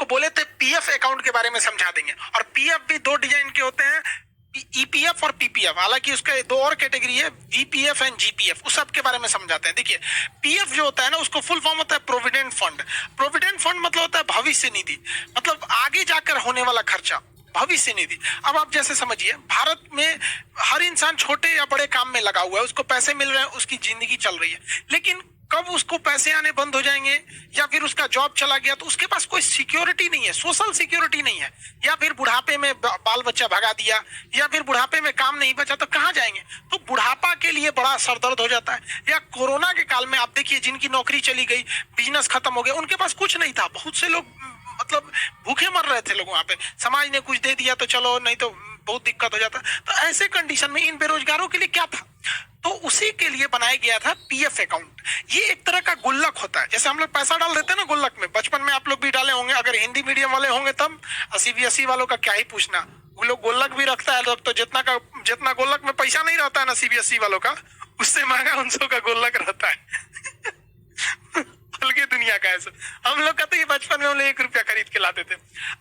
आपको बोले थे पीएफ अकाउंट के बारे में समझा देंगे, और पीएफ भी दो डिजाइन के होते हैं, ईपीएफ और पीपीएफ। हालांकि उसके दो और कैटेगरी है, वीपीएफ एंड जीपीएफ, उस सब के बारे में समझाते हैं। देखिए, पीएफ जो होता है ना, उसको फुल फॉर्म होता है प्रोविडेंट फंड। प्रोविडेंट फंड मतलब होता है भविष्य निधि, मतलब आगे जाकर होने वाला खर्चा, भविष्य निधि। अब आप जैसे समझिए, भारत में हर इंसान छोटे या बड़े काम में लगा हुआ है, उसको पैसे मिल रहे हैं, उसकी जिंदगी चल रही है, लेकिन कब उसको पैसे आने बंद हो जाएंगे या फिर उसका जॉब चला गया तो उसके पास कोई सिक्योरिटी नहीं है, सोशल सिक्योरिटी नहीं है, या फिर बुढ़ापे में बाल बच्चा भगा दिया, या फिर बुढ़ापे में काम नहीं बचा, तो कहाँ जाएंगे? तो बुढ़ापा के लिए बड़ा सरदर्द हो जाता है। या कोरोना के काल में आप देखिए, जिनकी नौकरी चली गई, बिजनेस खत्म हो गया, उनके पास कुछ नहीं था, बहुत से लोग मतलब भूखे मर रहे थे लोग वहां पे, समाज ने कुछ दे दिया तो चलो, नहीं तो बहुत दिक्कत हो जाता। तो ऐसे कंडीशन में इन बेरोजगारों के लिए क्या था, तो उसी के लिए बनाया गया था पीएफ अकाउंट। ये एक तरह का गुल्लक होता है, जैसे हम लोग पैसा डाल देते हैं ना गुल्लक में, बचपन में आप लोग भी डाले होंगे, अगर हिंदी मीडियम वाले होंगे तब, सीबीएसई वालों का क्या ही पूछना, वो लोग गुल्लक भी रखता है लोग, तो जितना गुल्लक में पैसा नहीं रहता है ना सीबीएसई वालों का, उससे महंगा उनसों का गुल्लक रहता है। बल्कि दुनिया का ऐसा, हम लोग का तो ये बचपन में हम लोग 1 रुपया खरीद के लाते थे,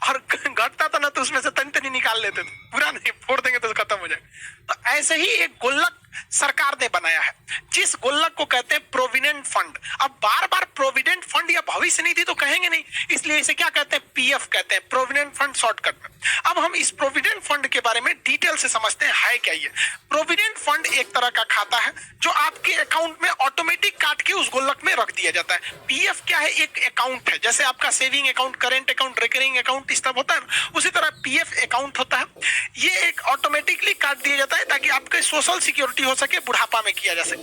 और घटता था ना तो उसमें से तनी तनी निकाल लेते थे, पूरा नहीं, फोड़ देंगे तो खत्म हो जाए। तो ऐसे ही एक गुल्लक सरकार ने बनाया है, जिस गुल्लक को कहते हैं प्रोविडेंट फंड। अब बार बार प्रोविडेंट फंड या भविष्य निधि तो कहेंगे नहीं, इसलिए इसे क्या कहते हैं, पीएफ कहते हैं, प्रोविडेंट फंड शॉर्टकट में। अब हम इस प्रोविडेंट फंड के बारे में डिटेल से समझते हैं, है क्या ये। प्रोविडेंट फंड एक तरह का खाता है जो आपके अकाउंट में ऑटोमेटिक काट के उस गुल्लक में रख दिया जाता है। पीएफ क्या है, एक अकाउंट है, जैसे आपका saving account, current account, recurring account, इस सब होता है, उसी तरह पीएफ अकाउंट होता है। ये एक ऑटोमेटिकली काट दिया जाता है ताकि आपके सोशल सिक्योरिटी हो सके, बुढ़ापा में किया जा सके।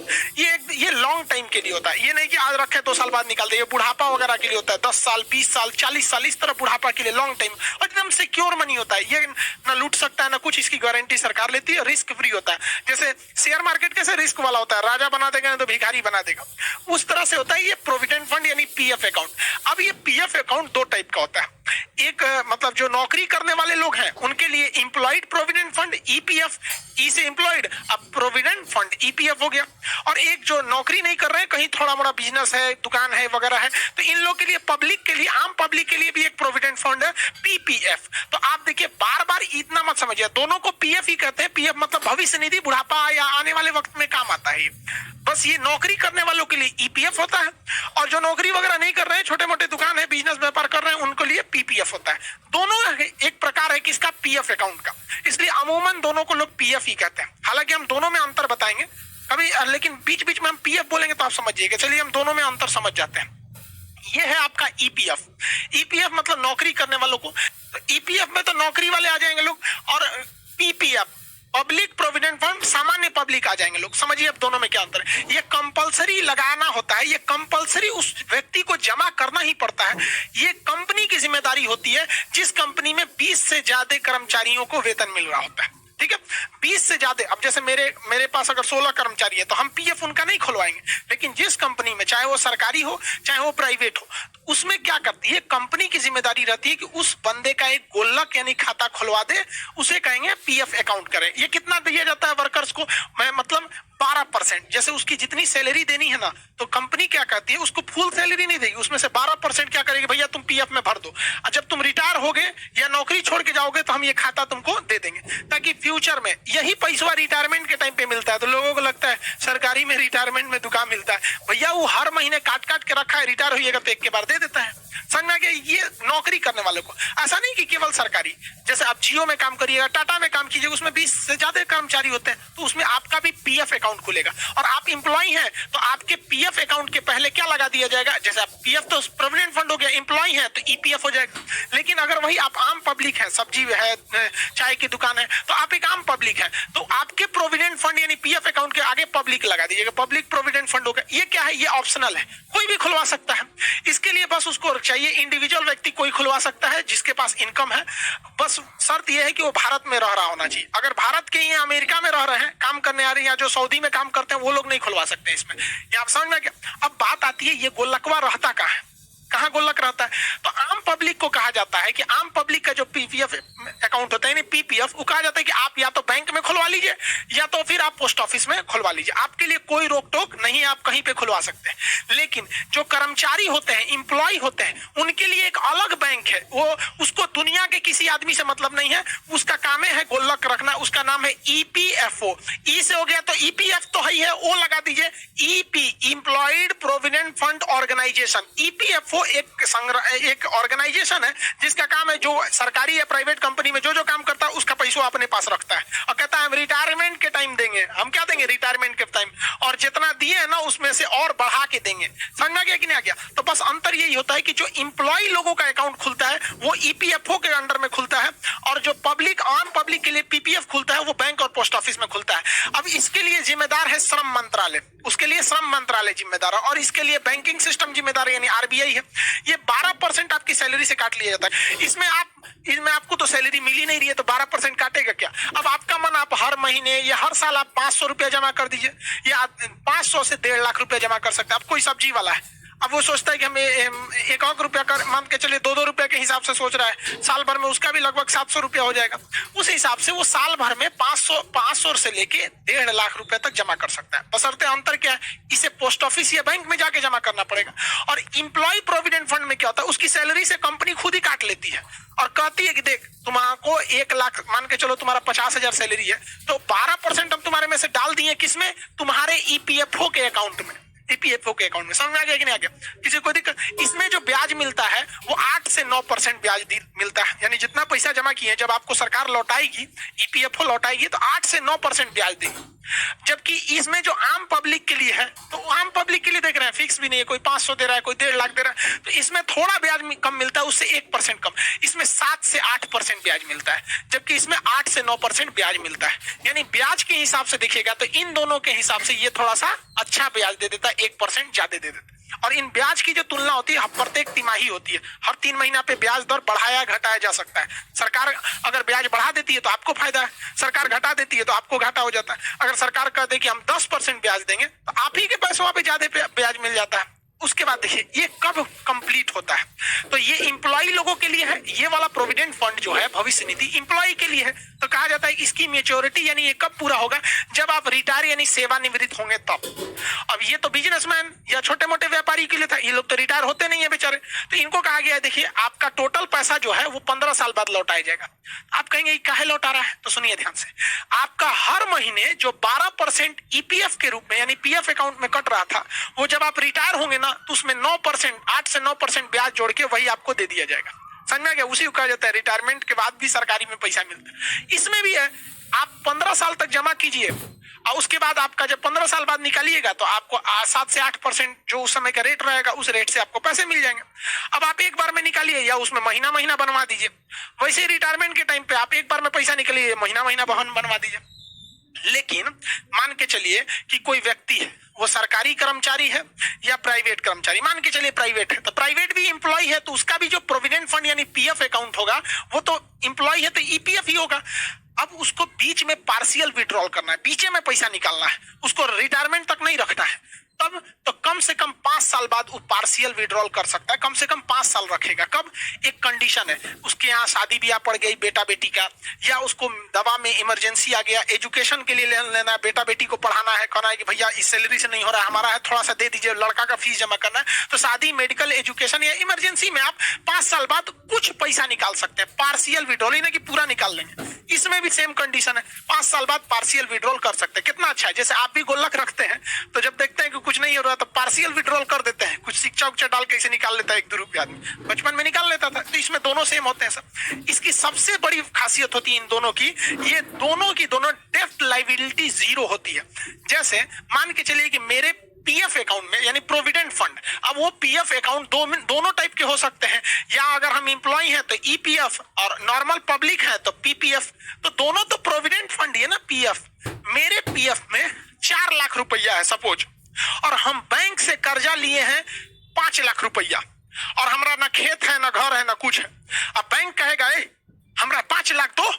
ये लॉन्ग टाइम के लिए होता है, ये नहीं कि आज रखे 2 साल बाद निकाल दे। ये बुढ़ापा वगैरह के लिए होता है, 10 साल, 20 साल, 40 साल, इस तरह बुढ़ापा के लिए लॉन्ग टाइम, और एकदम सिक्योर मनी होता है। ये ना लूट सकता है ना कुछ, इसकी गारंटी सरकार लेती है, रिस्क फ्री होता है। जैसे शेयर मार्केट कैसे रिस्क वाला होता है, राजा बना देगा तो भिखारी बना देगा, उस तरह से होता है ये प्रोविडेंट फंड यानी पीएफ अकाउंट। अब ये पीएफ अकाउंट 2 टाइप का होता है। एक मतलब जो नौकरी करने वाले लोग हैं उनके लिए एम्प्लॉयड प्रोविडेंट फंड, ईपीएफ, ई से एम्प्लॉयड, अब प्रोविडेंट फंड ईपीएफ हो गया। और एक जो नौकरी नहीं कर रहे हैं, कहीं थोड़ा मोड़ा बिजनेस है, दुकान है वगैरह है, तो इन लोग के लिए, पब्लिक के लिए, आम पब्लिक के लिए भी एक प्रोविडेंट फंड है, पीपीएफ। तो आप देखिए, बार बार इतना मत समझिए, दोनों को पीएफ ही कहते हैं। पीएफ मतलब भविष्य निधि, बुढ़ापा या आने वाले वक्त में काम आता है। बस ये नौकरी करने वालों के लिए ईपीएफ होता है, और जो नौकरी वगैरह नहीं कर रहे हैं, छोटे मोटे दुकान है, बिजनेस व्यापार कर रहे हैं, उनके लिए पीपीएफ होता है। दोनों एक प्रकार है किसका, पीएफ अकाउंट का, इसलिए अमूमन दोनों को लोग पीएफ ही कहते हैं। हालांकि हम दोनों में अंतर बताएंगे कभी, लेकिन बीच बीच में हम पीएफ बोलेंगे तो आप समझिएगा। चलिए हम दोनों में अंतर समझ जाते हैं। ये है आपका ईपीएफ। ईपीएफ मतलब नौकरी करने वालों को, ईपीएफ में तो नौकरी वाले आ जाएंगे लोग, और पीपीएफ पब्लिक प्रोविडेंट फंड, सामान्य पब्लिक आ जाएंगे लोग। समझिए अब दोनों में क्या अंतर है। ये कंपलसरी लगाना होता है, ये कंपलसरी उस व्यक्ति को जमा करना ही पड़ता है। ये कंपनी की जिम्मेदारी होती है, जिस कंपनी में 20 से ज्यादा कर्मचारियों को वेतन मिल रहा होता है। ठीक है, 20 से ज्यादा। अब जैसे मेरे पास अगर 16 कर्मचारी है तो हम पीएफ उनका नहीं खुलवाएंगे, लेकिन जिस कंपनी में, चाहे वो सरकारी हो चाहे वो प्राइवेट हो, तो उसमें क्या करती है कंपनी की जिम्मेदारी रहती है कि उस बंदे का एक गुल्लक यानी खाता खुलवा दे, उसे कहेंगे पीएफ अकाउंट करें। ये कितना दिया जाता है वर्कर्स को, मैं मतलब 12%। जैसे उसकी जितनी सैलरी देनी है ना, तो कंपनी क्या कहती है, उसको फुल सैलरी नहीं देगी, उसमें से 12% क्या करेगी, भैया तुम पीएफ में भर दो, और जब तुम रिटायर होगे या नौकरी छोड़ के जाओगे तो हम ये खाता तुमको दे देंगे, ताकि फ्यूचर में यही पैसा रिटायरमेंट के टाइम पे मिलता है। तो लोगों को लगता है सरकारी में रिटायरमेंट में दुकान मिलता है, भैया वो हर महीने काट काट के रखा है, रिटायर होइएगा तो एक के बार दे देता है। समझ में, ये नौकरी करने वालों को। ऐसा नहीं कि केवल सरकारी, जैसे आप जियो में काम करिएगा, टाटा में काम कीजिएगा, उसमें 20 से ज्यादा कर्मचारी होते हैं, तो उसमें आपका भी पीएफ अकाउंट खुलेगा। और आप एम्प्लॉय हैं तो आपके पीएफ अकाउंट के पहले क्या लगा दिया जाएगा, जैसे आप पीएफ तो प्रोविडेंट फंड हो गया, एम्प्लॉय है तो ईपीएफ हो जाएगा। लेकिन अगर वही आप आम पब्लिक है, सब्जी है, चाय की दुकान है, तो आप एक आम पब्लिक है, तो आपके प्रोविडेंट फंड यानी पीएफ अकाउंट के आगे पब्लिक लगा दीजिएगा, पब्लिक प्रोविडेंट फंड होगा। ये क्या है, ये ऑप्शनल है, कोई भी खुलवा सकता है। इसके लिए बस उसको चाहिए, इंडिविजुअल व्यक्ति कोई खुलवा सकता है जिसके पास इनकम है। बस शर्त यह है कि वो भारत में रह रहा होना चाहिए। अगर भारत के या अमेरिका में रह रहे हैं, काम करने आ रहे हैं, या जो सऊदी में काम करते हैं, वो लोग नहीं खुलवा सकते इसमें। ये आप समझ में क्या। अब बात आती है ये गोलकवा रहता कहाँ है, कहाँ गुल्लक रहता है। तो आम पब्लिक को कहा जाता है कि आम पब्लिक का जो पीपीएफ अकाउंट अकाउंट होता है यानी पीपीएफ, वो कहा जाता है कि आप या तो बैंक में खुलवा लीजिए या तो फिर आप पोस्ट ऑफिस में खुलवा लीजिए, आपके लिए कोई रोक टोक नहीं है, आप कहीं पे खुलवा सकते हैं। लेकिन जो कर्मचारी होते हैं, इंप्लॉय होते हैं, उनके लिए एक अलग बैंक है, वो उसको दुनिया के किसी आदमी से मतलब नहीं है, उसका काम है गुल्लक रखना, उसका नाम है ईपीएफओ। ई से हो गया तो ईपीएफ तो है, ओ लगा दीजिए, EP employed provident fund organisation. EPFO एक ऑर्गेनाइजेशन है जिसका काम है, जो सरकारी या प्राइवेट कंपनी में जो काम करता है उसका पैसा अपने पास रखता है और कहता है हम रिटायरमेंट के टाइम देंगे। हम क्या देंगे रिटायरमेंट के टाइम, और जितना दिए है ना उसमें से और बढ़ा के देंगे। समझ में आ गया कि नहीं आ गया? तो बस अंतर यही होता है कि जो इंप्लॉय लोगों का अकाउंट खुलता है वो ईपीएफओ के अंडर में खुलता है, और जो पब्लिक आम पब्लिक के लिए पीपीएफ खुलता है वो बैंक और पोस्ट ऑफिस में खुलता है। अब इसके लिए जिम्मेदार है श्रम मंत्रालय, उसके लिए श्रम मंत्रालय जिम्मेदार है, और इसके लिए बैंकिंग सिस्टम जिम्मेदार है यानी आरबीआई है। ये 12% आपकी सैलरी से काट लिया जाता है। इसमें आपको तो सैलरी मिल ही नहीं रही है तो 12% काटेगा क्या? अब आपका मन, आप हर महीने या हर साल आप 500 रुपया जमा कर दीजिए, या 500 से 1.5 लाख रुपया जमा कर सकते हैं। अब कोई सब्जी वाला है, अब वो सोचता है कि हमें 1 रुपया कर, मान के चलिए 2-2 रुपया के हिसाब से सोच रहा है, साल भर में उसका भी लगभग 700 रुपया हो जाएगा। उस हिसाब से वो साल भर में 500 से लेके 1.5 लाख रुपए तक जमा कर सकता है। बशर्ते अंतर क्या है, इसे पोस्ट ऑफिस या बैंक में जाके जमा करना पड़ेगा। और इंप्लॉय प्रोविडेंट फंड में क्या होता है, उसकी सैलरी से कंपनी खुद ही काट लेती है और कहती है कि देख तुम्हारा 1 लाख, मान के चलो तुम्हारा 50,000 सैलरी है, तो 12% हम तुम्हारे में से डाल दिए, किसमें? तुम्हारे ईपीएफओ के अकाउंट में, ईपीएफओ के अकाउंट में। समझ में आ गया कि नहीं आ गया? किसी को दिक्कत? इसमें जो ब्याज मिलता है वो 8 से 9% ब्याज मिलता है, यानी जितना पैसा जमा किए जब आपको सरकार लौटाएगी, ईपीएफओ लौटाएगी तो 8 से 9% ब्याज देगी। जबकि इसमें जो आम पब्लिक के लिए है, तो आम पब्लिक के लिए देख रहे हैं फिक्स भी नहीं है, कोई 500 दे रहा है, कोई 1.5 लाख दे रहा है, तो इसमें थोड़ा ब्याज कम मिलता है, उससे 1% कम। इसमें 7 से 8% ब्याज मिलता है, जबकि इसमें 8 से 9% ब्याज मिलता है। यानी ब्याज के हिसाब से देखिएगा तो इन दोनों के हिसाब से ये थोड़ा सा अच्छा ब्याज दे देता है, 1% ज्यादा दे देता है। और इन ब्याज की जो तुलना होती है प्रत्येक तिमाही होती है, हर 3 महीना पे ब्याज दर बढ़ाया घटाया जा सकता है। सरकार अगर ब्याज बढ़ा देती है तो आपको फायदा है, सरकार घटा देती है तो आपको घाटा हो जाता है। अगर सरकार कह दे कि हम 10% ब्याज देंगे तो आप ही के पैसों पे ज्यादा ब्याज मिल जाता है। उसके बाद देखिए ये कब कंप्लीट होता है, तो ये इंप्लॉय लोगों के लिए है, ये वाला प्रोविडेंट फंड जो है भविष्य निधि इंप्लॉय के लिए है। तो कहा जाता है इसकी मैच्योरिटी यानी ये कब पूरा होगा, जब आप रिटायर यानी सेवानिवृत्त होंगे तब। अब ये तो बिजनेसमैन या छोटे मोटे व्यापारी के लिए था, ये लोग तो रिटायर होते नहीं है बेचारे, तो इनको कहा गया है देखिए आपका टोटल पैसा जो है वो 15 साल बाद लौटाया जाएगा। आप कहेंगे काहे लौटा रहा है, तो सुनिए ध्यान से, आपका हर महीने जो 12% ईपीएफ के रूप में यानी पीएफ अकाउंट में कट रहा था, वो जब आप रिटायर होंगे ना तो उसमें 9%, 8 से 9% ब्याज जोड़ के वही आपको दे दिया जाएगा। समझ में आ गया? उसी को कहा जाता है रिटायरमेंट के बाद भी सरकारी में पैसा मिलता है। इसमें भी है, आप 15 साल तक जमा कीजिए और उसके बाद आपका जब 15 साल बाद निकालिएगा तो आपको 7 से 8% जो उस समय का रेट रहेगा उस रेट से आपको पैसे मिल जाएंगे। अब आप एक बार में निकालिए या उसमें महीना महीना बनवा दीजिए। वैसे रिटायरमेंट के टाइम पे आप एक बार में पैसा निकालिए, महीना महीना बनवा दीजिए। लेकिन मान के चलिए कि कोई व्यक्ति है, वो सरकारी कर्मचारी है या प्राइवेट कर्मचारी, मान के चलिए प्राइवेट है, तो प्राइवेट भी इंप्लॉय है तो उसका भी जो प्रोविडेंट फंड यानी पीएफ अकाउंट होगा वो तो इंप्लॉय है तो ईपीएफ ही होगा। अब उसको बीच में पार्शियल विड्रॉल करना है, बीच में पैसा निकालना है, उसको रिटायरमेंट तक नहीं रखना है, तब तो कम से कम 5 साल बाद वो पार्शियल विड्रॉल कर सकता है। कम से कम 5 साल रखेगा। कब? एक कंडीशन है, उसके यहाँ शादी ब्याह पड़ गई बेटा बेटी का, या उसको दवा में इमरजेंसी आ गया, एजुकेशन के लिए लेना है, बेटा बेटी को पढ़ाना है, कहना है कि भैया इस सैलरी से नहीं हो रहा है हमारा है, थोड़ा सा दे दीजिए, लड़का का फीस जमा करना है, तो शादी, मेडिकल, एजुकेशन या इमरजेंसी में आप 5 साल बाद कुछ पैसा निकाल सकते हैं। पार्शियल विड्रॉल ही ना कि पूरा निकाल लेंगे, इसमें भी सेम कंडीशन है, 5 साल बाद पार्शियल विड्रॉल कर सकते हैं। कितना अच्छा है, जैसे आप भी गुल्लक रखते हैं तो जब देखते हैं कि कुछ नहीं हो रहा तो पार्शियल विड्रॉल कर देते हैं, कुछ सिक्का उच्चा डाल के इसे निकाल लेता है। 1-2 रुपया आदमी बचपन में निकाल लेता था, तो इसमें दोनों सेम होते हैं सब। इसकी सबसे बड़ी खासियत होती है इन दोनों की, ये दोनों की दोनों डेफ्ट लायबिलिटी 0 होती है। जैसे मान के चलिए कि मेरे पीएफ अकाउंट में यानी प्रोविडेंट फंड, अब वो पीएफ अकाउंट दोनों टाइप के हो सकते हैं, या अगर हम इंप्लॉय हैं तो ईपीएफ और नॉर्मल पब्लिक है तो पीपीएफ, तो दोनों तो प्रोविडेंट फंड है ना पीएफ। मेरे पीएफ में 4 लाख रुपया है सपोज, और हम बैंक से कर्जा लिए हैं 5 लाख रुपया, और हमारा ना खेत है ना घर है ना कुछ है। अब बैंक कहेगा हमरा 5 लाख दो,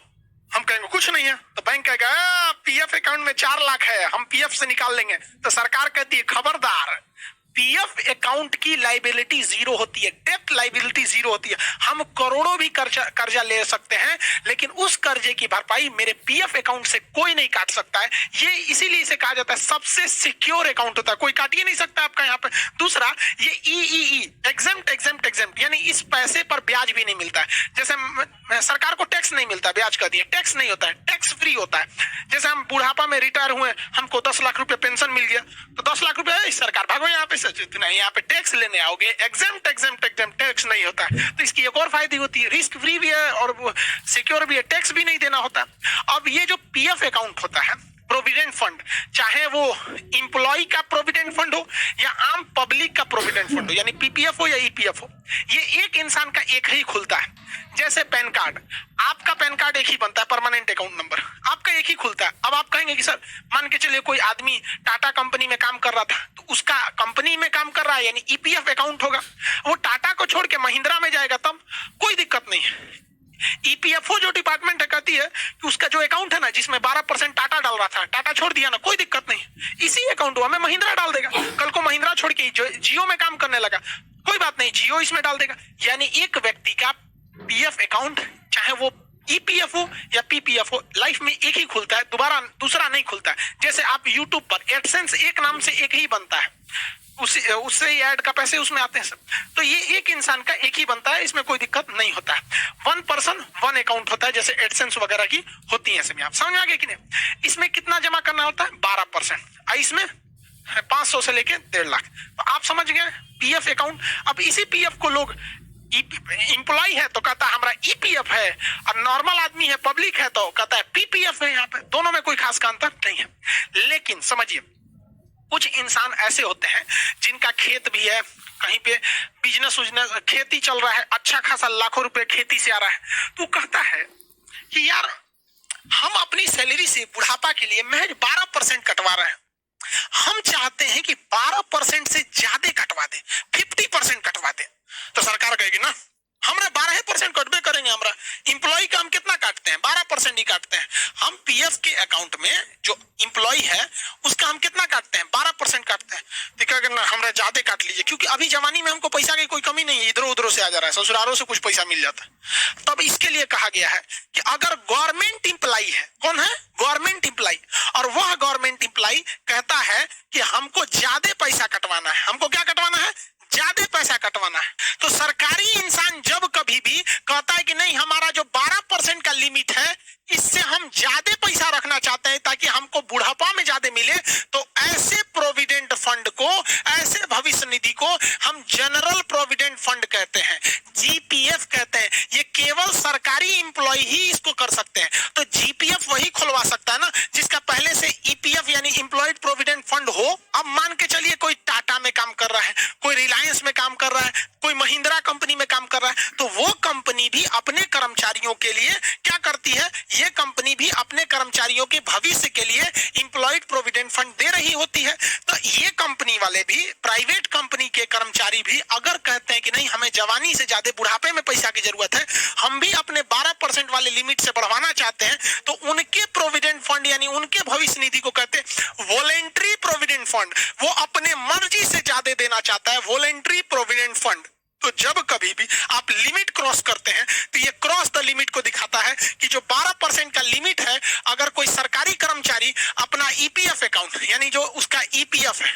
हम कहेंगे कुछ नहीं है, तो बैंक कहेगा पीएफ अकाउंट में 4 लाख है, हम पीएफ से निकाल लेंगे। तो सरकार कहती है खबरदार, पीएफ अकाउंट की लाइबिलिटी जीरो होती है, डेट लाइबिलिटी जीरो होती है। हम करोड़ों भी कर्जा ले सकते हैं, लेकिन उस कर्जे की भरपाई मेरे पीएफ अकाउंट से कोई नहीं काट सकता है। ये इसीलिए इसे कहा जाता है सबसे सिक्योर अकाउंट होता है, कोई काट ही नहीं सकता आपका यहाँ पे। दूसरा, ये ई एग्जेम्प्ट यानी इस पैसे पर ब्याज भी नहीं मिलता है। जैसे सरकार को टैक्स नहीं मिलता, ब्याज का दिए, टैक्स नहीं होता है, टैक्स फ्री होता है। जैसे हम बुढ़ापा में रिटायर हुए, हमको 10 लाख रुपए पेंशन मिल गया, तो 10 लाख रुपए सरकार भागो यहाँ पे, नहीं यहाँ पे टैक्स लेने आओगे, एग्जेम्प्ट टैक्स नहीं होता है। तो इसकी एक और फायदे होती है, रिस्क फ्री भी है और सिक्योर भी है, टैक्स भी नहीं देना होता। अब ये जो पीएफ अकाउंट होता है, प्रोविडेंट फंड, चाहे वो इंप्लॉय का प्रोविडेंट फंड हो या आम पब्लिक का प्रोविडेंट फंड हो, यानी पीपीएफ हो या ईपीएफ हो, ये एक इंसान का एक ही खुलता है। जैसे पैन कार्ड, आपका पैन कार्ड एक ही बनता है, परमानेंट अकाउंट नंबर आपका एक ही खुलता है। अब आप कहेंगे कि सर मान के चलिए कोई आदमी टाटा कंपनी में काम कर रहा था, तो उसका कंपनी में काम कर रहा है यानी ईपीएफ अकाउंट होगा, वो टाटा को छोड़ के महिंद्रा में जाएगा तब कोई दिक्कत नहीं है। ईपीएफओ जो डिपार्टमेंट है कहती है कि उसका जो अकाउंट है ना, जिसमें 12% टाटा डाल रहा था, टाटा छोड़ दिया ना, कोई दिक्कत नहीं, इसी अकाउंट में महिंद्रा डाल देगा। कल को महिंद्रा छोड़ के जियो में काम करने लगा, कोई बात नहीं, जियो इसमें डाल देगा। यानी एक व्यक्ति का पीएफ अकाउंट, चाहे वो ईपीएफ हो या पीपीएफ हो, लाइफ में एक ही खुलता है, दोबारा दूसरा नहीं खुलता है। जैसे आप यूट्यूब पर एडसेंस एक नाम से एक ही बनता है, उससे ही ऐड का पैसे उसमें आते हैं सब, तो ये एक इंसान का एक ही बनता है, इसमें कोई दिक्कत नहीं होता है। 1 पर्सन 1 अकाउंट होता है, जैसे एडसेंस वगैरह की होती है सब। आप समझ आ गए कि नहीं? इसमें कितना जमा करना होता है? 12%। इसमें 500 से लेके 1.5 लाख। तो आप समझ गए पीएफ अकाउंट। अब इसी पीएफ को लोग, इंप्लॉय है तो कहता है हमारा ईपीएफ है, और नॉर्मल आदमी है, पब्लिक है तो कहता है पीपीएफ है। यहाँ पे दोनों में कोई खास का अंतर नहीं है। लेकिन समझिए, कुछ इंसान ऐसे होते हैं जिनका खेत भी है, कहीं पे बिजनेस खेती चल रहा है, अच्छा खासा लाखों रुपए खेती से आ रहा है, तो कहता है कि यार हम अपनी सैलरी से बुढ़ापा के लिए महज 12% कटवा रहे हैं, हम चाहते हैं कि 12% से ज्यादा कटवा दे, 50% कटवा दे। तो सरकार कहेगी ना, हमरा 12% कटबे करेंगे, हमरा इंप्लॉय का हम कितना काटते हैं? 12% ही काटते हैं। हम पीएफ के अकाउंट में जो इंप्लॉय है उसका हम कितना काटते हैं? 12% काटते हैं। तो क्या करना, हमरा ज्यादा काट लीजिए, क्योंकि अभी जवानी में हमको पैसा की कोई कमी नहीं है, इधर उधर से आ जा रहा है, ससुरालों से कुछ पैसा मिल जाता है। तब इसके लिए कहा गया है कि अगर गवर्नमेंट इंप्लॉय है, कौन है? गवर्नमेंट इंप्लॉय, और वह गवर्नमेंट इंप्लॉय कहता है कि हमको ज्यादा पैसा कटवाना है, हमको क्या कटवाना है? ज्यादा पैसा कटवाना है। तो सरकारी इंसान जब कभी भी कहता है कि नहीं, हमारा जो 12% का लिमिट है, इससे हम ज्यादा पैसा रखना चाहते हैं ताकि हमको बुढ़ापा में ज्यादा मिले, तो ऐसे प्रोविडेंट फंड को, ऐसे भविष्य निधि को हम जनरल प्रोविडेंट फंड कहते हैं, जीपीएफ कहते हैं। ये केवल सरकारी इंप्लॉय ही इसको कर सकते हैं। तो जीपीएफ वही खुलवा सकता है ना जिसका पहले से ईपीएफ यानी इंप्लॉयड प्रोविडेंट फंड हो। अब मान के चलिए कोई टाटा में काम कर रहा है, कोई रिलायंस में काम कर रहा है, कोई महिंद्रा कंपनी में काम कर रहा है, तो वो कंपनी भी अपने कर्मचारियों के लिए क्या करती है? ये कंपनी भी अपने कर्मचारियों के भविष्य के लिए इंप्लॉयड प्रोविडेंट फंड दे रही होती है। तो ये कंपनी वाले भी, प्राइवेट कंपनी के कर्मचारी भी अगर कहते हैं कि नहीं, हमें जवानी से ज्यादा बुढ़ापे में पैसा की जरूरत है, हम भी अपने 12% वाले लिमिट से बढ़वाना चाहते हैं, तो उनके प्रोविडेंट फंड यानी उनके भविष्य निधि को कहते हैं वॉलेंट्री प्रोविडेंट फंड। वो अपने मर्जी से ज्यादा देना चाहता है, वॉलेंट्री प्रोविडेंट फंड। तो जब कभी भी आप लिमिट क्रॉस करते हैं, तो ये क्रॉस द लिमिट को दिखाता है कि जो 12% का लिमिट है, अगर कोई सरकारी कर्मचारी अपना ईपीएफ अकाउंट यानी जो उसका ईपीएफ है,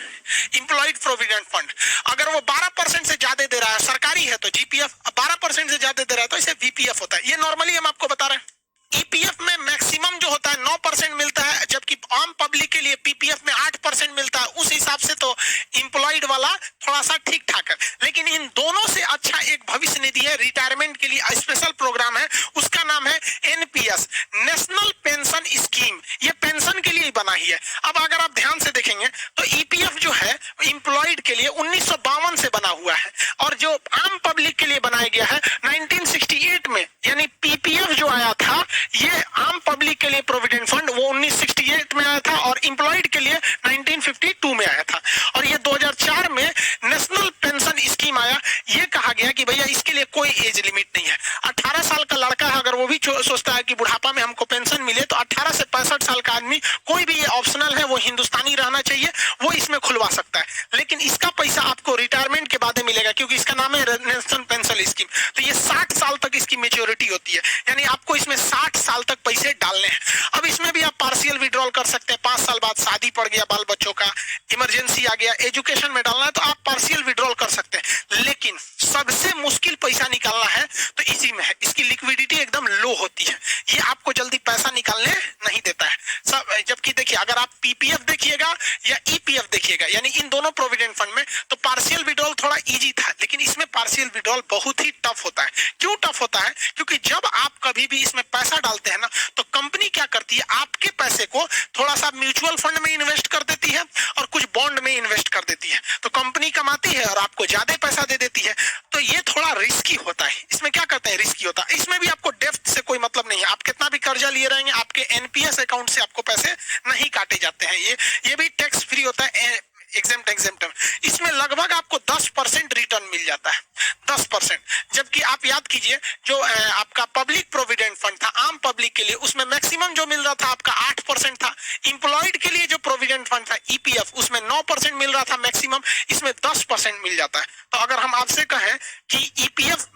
इंप्लॉयड प्रोविडेंट फंड, अगर वो 12% से ज्यादा दे रहा है, सरकारी है तो जीपीएफ, 12% से ज्यादा दे रहा है तो इसे वीपीएफ होता है। ये नॉर्मली हम आपको बता रहे हैं। ईपीएफ में मैक्सिमम जो होता है 9% मिलता है, जबकि आम पब्लिक के लिए पीपीएफ में 8% मिलता है। उस हिसाब से तो इंप्लॉयड वाला थोड़ा सा ठीक ठाक है, लेकिन इन दोनों से अच्छा एक भविष्य निधि है, रिटायरमेंट के लिए स्पेशल प्रोग्राम है, उसका नाम है एनपीएस, नेशनल पेंशन स्कीम। ये पेंशन के लिए ही बना ही है। अब अगर आप ध्यान से देखेंगे तो ईपीएफ जो है इंप्लॉयड के लिए 1952 से बना हुआ है, और जो आम पब्लिक के लिए बनाया गया है 1968 में। यानी पीपीएफ जो आया था, ये आम पब्लिक के लिए प्रोविडेंट फंड, वो 1968 में आया था, और इंप्लॉयड के लिए 1952 में आया था। और ये 2004 में नेशनल पेंशन स्कीम आया। ये कहा गया कि भैया इसके लिए कोई एज लिमिट नहीं है, 18 साल का लड़का है अगर वो भी जो सोचता है कि बुढ़ापा में हमको पेंशन मिले, तो 18 से 65 साल का आदमी, कोई भी ये ऑप्शनल है, वो हिंदुस्तानी रहना चाहिए, वो इसमें खुलवा सकता है। लेकिन इसका पैसा आपको रिटायरमेंट के बाद मिलेगा, क्योंकि इसका नाम है नेशनल पेंशन स्कीम। तो ये 60 साल तक इसकी मेच्योरिटी होती है, यानी आपको इसमें 60 साल तक पैसे डालने हैं। अब इसमें भी आप पार्शियल विड्रॉल कर सकते हैं। 5 साल बाद शादी पड़ गया, बाल बच्चों का इमरजेंसी आ गया, एजुकेशन में डालना है, तो आप पार्शियल विड्रॉल कर सकते हैं। लेकिन सबसे मुश्किल पैसा निकालना है तो इसी में है। इसकी लिक्विडिटी एकदम लो होती है, ये आपको जल्दी पैसा निकालने नहीं देता है सब। जबकि देखिए, अगर आप पीपीएफ देखिएगा या ईपीएफ देखिएगा, यानी इन दोनों प्रोविडेंट फंड में, तो पार्शियल विड्रॉल थोड़ा इजी था, लेकिन इसमें पार्शियल विड्रॉल बहुत ही टफ होता है। क्यों टफ होता है? क्योंकि जब आप कभी भी इसमें पैसा डालते हैं ना, तो कंपनी क्या करती है, आपके पैसे को थोड़ा सा म्यूचुअल फंड में इन्वेस्ट कर देती है और कुछ बॉन्ड में इन्वेस्ट कर देती है। तो कंपनी कमाती है और आपको ज्यादा पैसा दे देती है। तो ये थोड़ा रिस्की होता है। इसमें क्या करते हैं, रिस्की होता है। इसमें भी आपको डेप्थ से कोई मतलब नहीं है, आप कितना भी कर्जा लिए रहेंगे, आपके एनपीएस अकाउंट से आपको पैसे नहीं काटे जाते हैं। ये भी टैक्स फ्री होता है, एग्जेम्प्ट। इसमें लगभग आपको 10% रिटर्न मिल जाता है, 10%। जबकि आप याद कीजिए, जो आपका पब्लिक प्रोविडेंट फंड था आम पब्लिक के लिए, उसमें मैक्सिमम जो मिल रहा था आपका 8% था। इंप्लॉयड के लिए जो प्रोविडेंट फंड था ईपीएफ, उसमें 9% मिल रहा था मैक्सिमम, इसमें 10% मिल जाता है। तो अगर हम आपसे कहें कि ईपीएफ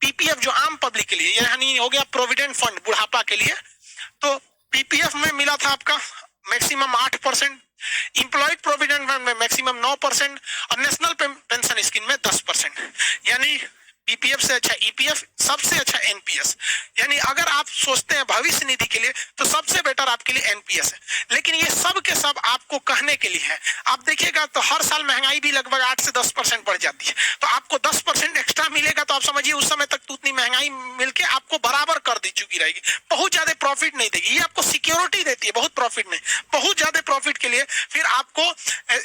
पीपीएफ जो आम पब्लिक के लिए, यानी हो गया प्रोविडेंट फंड बुढ़ापा के लिए, तो पीपीएफ में मिला था आपका मैक्सिमम 8%, इंप्लॉयड प्रोविडेंट फंड में मैक्सिमम 9% और नेशनल पेंशन स्कीम में 10%। यानी पीपीएफ से अच्छा ईपीएफ, सबसे अच्छा एनपीएस। यानी अगर आप सोचते हैं भविष्य निधि के लिए, तो सबसे बेटर आपके लिए एनपीएस है। लेकिन ये सब के सब आपको कहने के लिए है। आप देखिएगा तो हर साल महंगाई भी लगभग 8 से 10% बढ़ जाती है, तो आपको 10% एक्स्ट्रा मिलेगा, तो आप समझिए उस समय तक तो उतनी महंगाई मिलके आपको बराबर कर दी चुकी रहेगी, बहुत ज्यादा प्रॉफिट नहीं देगी। ये आपको सिक्योरिटी देती है, बहुत प्रॉफिट नहीं, बहुत ज्यादा प्रॉफिट के लिए फिर आपको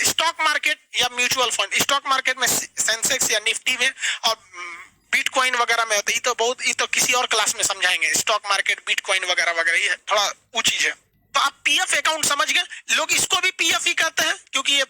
स्टॉक मार्केट या म्यूचुअल फंड, स्टॉक मार्केट में सेंसेक्स या निफ्टी में और बिटकॉइन वगैरह में होता है। ये तो किसी और क्लास में समझाएंगे, स्टॉक मार्केट, बिटकॉइन वगैरह वगैरह, ये थोड़ा ऊंची है। तो आप पीएफ अकाउंट समझ गए, लोग इसको भी पीएफ ही कहते हैं, क्योंकि ये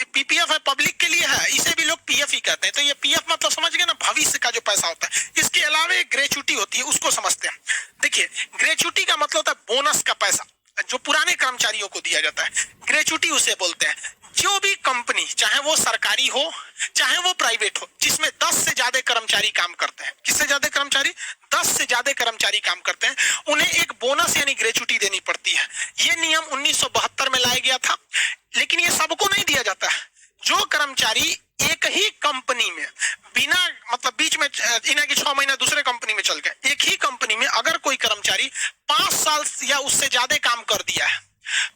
पीपीएफ है, पब्लिक के लिए है, इसे भी लोग पीएफ ही कहते हैं। तो ये पीएफ मतलब समझ गए ना, भविष्य का जो पैसा होता है। इसके अलावा एक ग्रेच्युटी होती है, उसको समझते हैं। देखिए, ग्रेच्युटी का मतलब होता है बोनस का पैसा, जो पुराने कर्मचारियों को दिया जाता है, ग्रेच्युटी उसे बोलते हैं। जो भी कंपनी, चाहे वो सरकारी हो चाहे वो प्राइवेट हो, जिसमें 10 से ज्यादा कर्मचारी काम करते हैं, किससे ज्यादा कर्मचारी, 10 से ज्यादा कर्मचारी काम करते हैं, उन्हें एक बोनस यानी ग्रेच्युटी देनी पड़ती है। ये नियम 1972 में लाया गया था, लेकिन ये सबको नहीं दिया जाता है। जो कर्मचारी एक ही कंपनी में बिना मतलब बीच में इन्हें कि 6 महीना दूसरे कंपनी में चल गए, एक ही कंपनी में अगर कोई कर्मचारी 5 साल या उससे ज्यादा काम कर दिया है,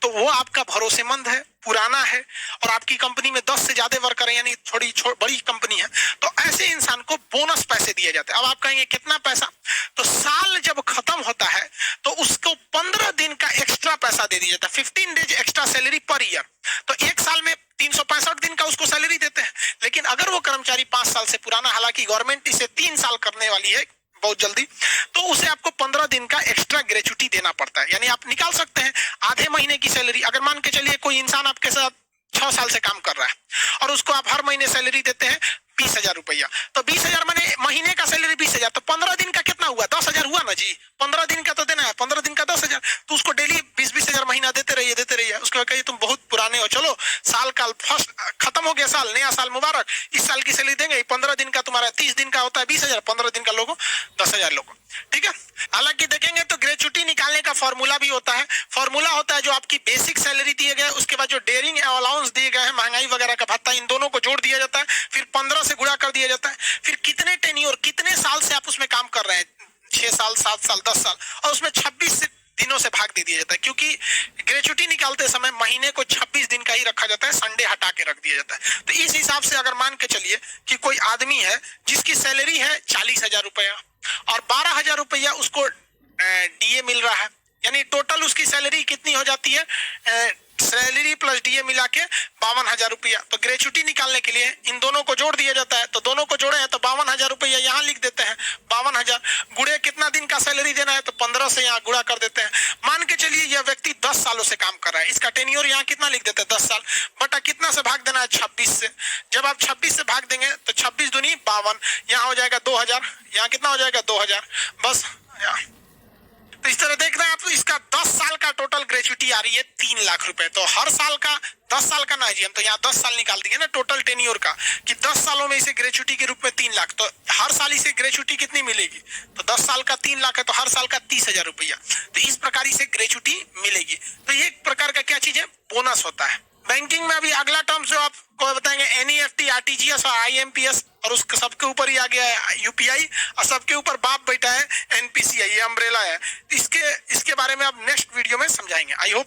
तो वो आपका भरोसेमंद है, पुराना है, और आपकी कंपनी में 10 से ज्यादा वर्कर है, यानी थोड़ी बड़ी कंपनी है, तो ऐसे इंसान को बोनस पैसे दिए जाते हैं। अब आप कहेंगे कितना पैसा, तो साल जब खत्म होता है तो उसको 15 दिन का एक्स्ट्रा पैसा दे दिया जाता है, 15 days extra salary per year. तो एक साल में 365 दिन का उसको सैलरी देते हैं। लेकिन अगर वो कर्मचारी 5 साल से पुराना, हालांकि गवर्नमेंट इसे 3 साल करने वाली है बहुत जल्दी, तो उसे आपको 15 दिन का एक्स्ट्रा ग्रेच्युटी देना पड़ता है। यानी आप निकाल सकते हैं आधे महीने की सैलरी। अगर मान के चलिए कोई इंसान आपके साथ 6 साल से काम कर रहा है और उसको आप हर महीने सैलरी देते हैं 20,000 रुपया, तो 20,000 माने महीने का सैलरी 20,000, तो 15 दिन का कितना हुआ, 10,000 हुआ ना जी। 15 दिन का तो देना है, 15 दिन का 10,000, तो उसको डेली 20,000 महीना देते रहिए। उसके बाद कहिए तुम बहुत पुराने हो, चलो साल का फर्स्ट खत्म हो गया, साल नया साल मुबारक, इस साल की सैलरी देंगे। 15 दिन का तुम्हारा 30 दिन का होता है 20,000, 15 दिन का लोगों 10,000 लोगों, ठीक है। हालांकि देखेंगे तो ग्रेच्युटी निकालने का फॉर्मूला भी होता है। फॉर्मूला होता है जो आपकी बेसिक सैलरी दिए गए, उसके बाद जो डेयरिंग अलाउंस दिए गए हैं, महंगाई वगैरह का भत्ता, इन दोनों को जोड़ दिया जाता है, फिर 15 से गुणा कर दिया जाता है, फिर कितने टेन्योर, कितने साल से आप उसमें काम कर रहे हैं, 6 साल 7 साल 10 साल, और उसमें 26 दिनों से भाग दे दिया जाता है। क्योंकि ग्रेच्युटी निकालते समय महीने को 26 दिन का ही रखा जाता है, संडे हटा के रख दिया जाता है। तो इस हिसाब से अगर मान के चलिए कि कोई आदमी है जिसकी सैलरी है 40,000 रुपया और 12,000 रुपया उसको डीए मिल रहा है, यानी टोटल उसकी सैलरी कितनी हो जाती है, सैलरी प्लस डीए मिला के 52,000 रुपया। तो ग्रेच्युटी निकालने के लिए इन दोनों को जोड़ दिया जाता है, तो दोनों को जोड़े हैं तो 52,000 रुपया यहाँ लिख देते हैं, 52,000 गुड़े कितना दिन का सैलरी देना है, तो 15 से यहाँ गुणा कर देते हैं। मान के चलिए यह व्यक्ति 10 सालों से काम कर रहा है, इसका टेन्योर यहाँ कितना लिख देते हैं, 10 साल बटा कितना से भाग देना है, 26 से। जब आप 26 से भाग देंगे तो 26 दूनी 52, यहाँ हो जाएगा 2,000, यहाँ कितना हो जाएगा 2,000, बस तो इस तरह देख रहे हैं आप, इसका 10 साल का टोटल ग्रेचुटी आ रही है 3 लाख रुपए। तो हर साल का 10 साल का ना जी, हम तो यहाँ 10 साल निकाल देंगे ना टोटल टेन्योर का, कि 10 सालों में इसे ग्रेचुटी के रूप में 3 लाख, तो हर साल इसे ग्रेचुटी कितनी मिलेगी? तो 10 साल का 3 लाख है तो हर साल का 30,000 रुपया। तो इस प्रकार इसे ग्रेचुटी मिलेगी। तो ये एक प्रकार का क्या चीज है? बोनस होता है। बैंकिंग में अभी अगला टर्म जो आपको बताएंगे एनईएफटी, आरटीजीएस और आईएमपीएस, और उसके सबके ऊपर ही आ गया है यूपीआई, और सबके ऊपर बाप बैठा है एनपीसीआई, ये अम्ब्रेला है। इसके बारे में आप नेक्स्ट वीडियो में समझाएंगे। I hope